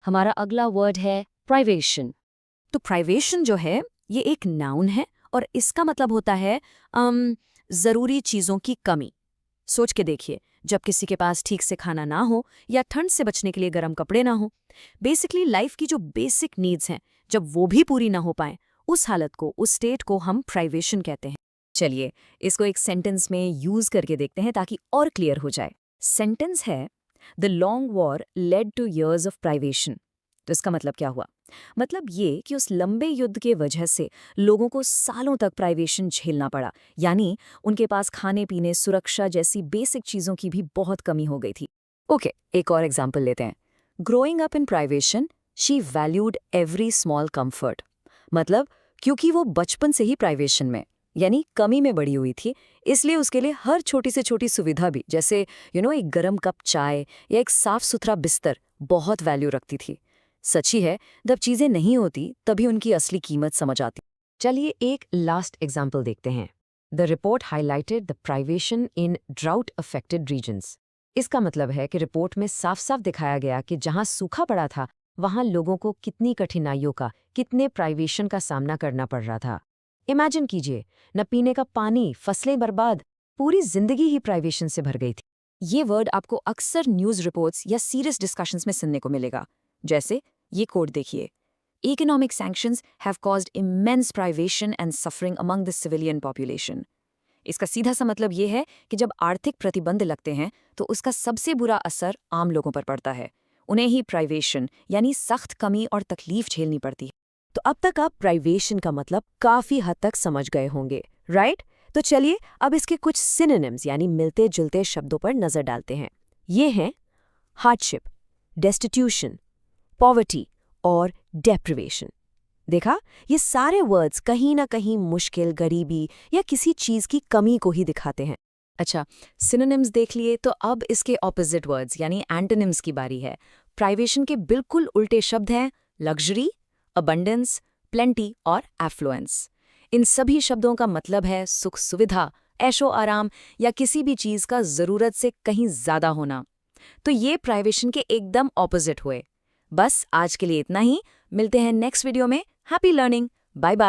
हमारा अगला वर्ड है प्राइवेशन। तो प्राइवेशन जो है ये एक नाउन है और इसका मतलब होता है ज़रूरी चीज़ों की कमी। सोच के देखिए, जब किसी के पास ठीक से खाना ना हो या ठंड से बचने के लिए गर्म कपड़े ना हो, बेसिकली लाइफ की जो बेसिक नीड्स हैं, जब वो भी पूरी ना हो पाएं, उस हालत को, उस स्टेट को हम प्राइवेशन कहते हैं। चलिए इसको एक सेंटेंस में यूज़ करके देखते हैं ताकि और क्लियर हो जाए। सेंटेंस है, the long war led two years of privation. तो इसका मतलब क्या हुआ? मतलब ये कि उस लंबे युद्ध के वजह से लोगों को सालों तक प्राइवेशन झेलना पड़ा, यानी उनके पास खाने पीने, सुरक्षा जैसी बेसिक चीज़ों की भी बहुत कमी हो गई थी। ओके, एक और एग्जाम्पल लेते हैं। Growing up in privation, she valued every small comfort. मतलब क्योंकि वो बचपन से ही प्राइवेशन में, यानी कमी में बड़ी हुई थी, इसलिए उसके लिए हर छोटी से छोटी सुविधा भी, जैसे एक गर्म कप चाय या एक साफ सुथरा बिस्तर, बहुत वैल्यू रखती थी। सच ही है, जब चीजें नहीं होती तभी उनकी असली कीमत समझ आती। चलिए एक लास्ट एग्जाम्पल देखते हैं। The report highlighted the privation in drought affected regions. इसका मतलब है कि रिपोर्ट में साफ साफ दिखाया गया कि जहां सूखा पड़ा था वहां लोगों को कितनी कठिनाइयों का, कितने प्राइवेशन का सामना करना पड़ रहा था। इमेजिन कीजिए, न पीने का पानी, फसलें बर्बाद, पूरी जिंदगी ही प्राइवेशन से भर गई थी। ये वर्ड आपको अक्सर न्यूज़ रिपोर्ट्स या सीरियस डिस्कशंस में सुनने को मिलेगा। जैसे ये कोड देखिए, economic sanctions have caused immense privation and suffering among the civilian population. इसका सीधा सा मतलब ये है कि जब आर्थिक प्रतिबंध लगते हैं तो उसका सबसे बुरा असर आम लोगों पर पड़ता है। उन्हें ही प्राइवेशन यानी सख्त कमी और तकलीफ झेलनी पड़ती है। तो अब तक आप प्राइवेशन का मतलब काफी हद तक समझ गए होंगे, राइट? तो चलिए अब इसके कुछ सिनोनिम्स यानी मिलते जुलते शब्दों पर नजर डालते हैं। ये हैं हार्डशिप, डेस्टिट्यूशन, पॉवर्टी और डेप्रिवेशन। देखा, ये सारे वर्ड्स कहीं ना कहीं मुश्किल, गरीबी या किसी चीज की कमी को ही दिखाते हैं। अच्छा, सिनोनिम्स देख लिए, तो अब इसके ऑपोजिट वर्ड्स यानी एंटोनिम्स की बारी है। प्राइवेशन के बिल्कुल उल्टे शब्द हैं लग्जरी, अबंडेंस, प्लेंटी और एफ्लुएंस। इन सभी शब्दों का मतलब है सुख सुविधा, ऐशो आराम या किसी भी चीज का जरूरत से कहीं ज्यादा होना। तो ये प्राइवेशन के एकदम ऑपोजिट हुए। बस आज के लिए इतना ही। मिलते हैं नेक्स्ट वीडियो में। Happy learning. Bye bye.